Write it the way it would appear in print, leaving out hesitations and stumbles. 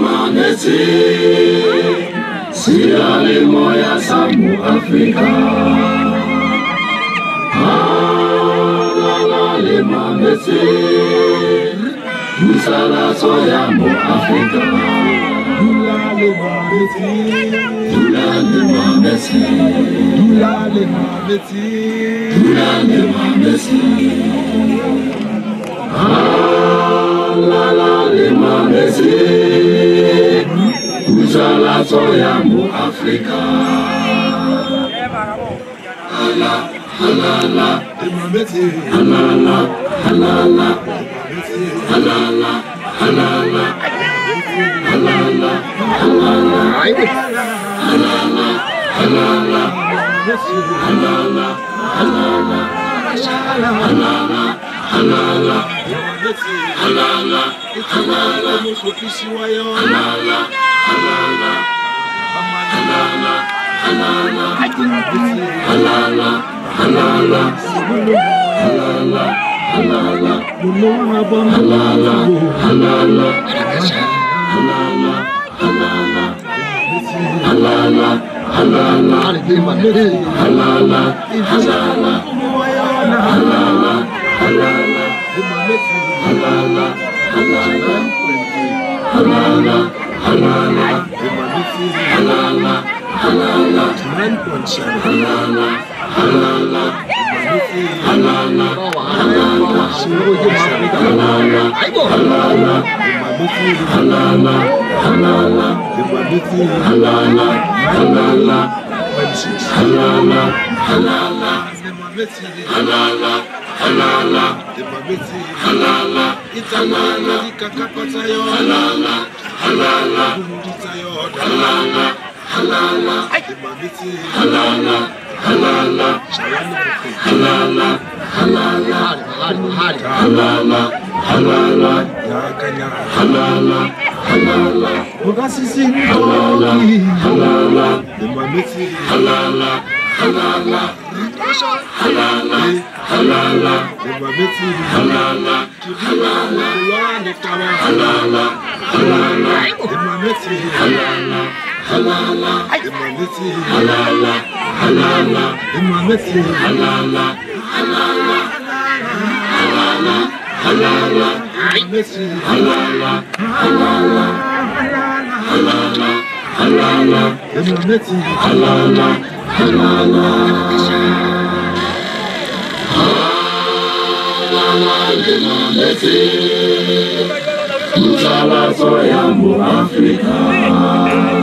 maneti, siale moya samu Afrika. Le maneti, usala soya mo Afrika. Le maneti, le maneti, le maneti, le maneti. Le maneti, usala soya mo Afrika. Halala, halala, halala, halala, halala, halala, halala, halala, halala, halala, halala, halala, halala, halala, Africa.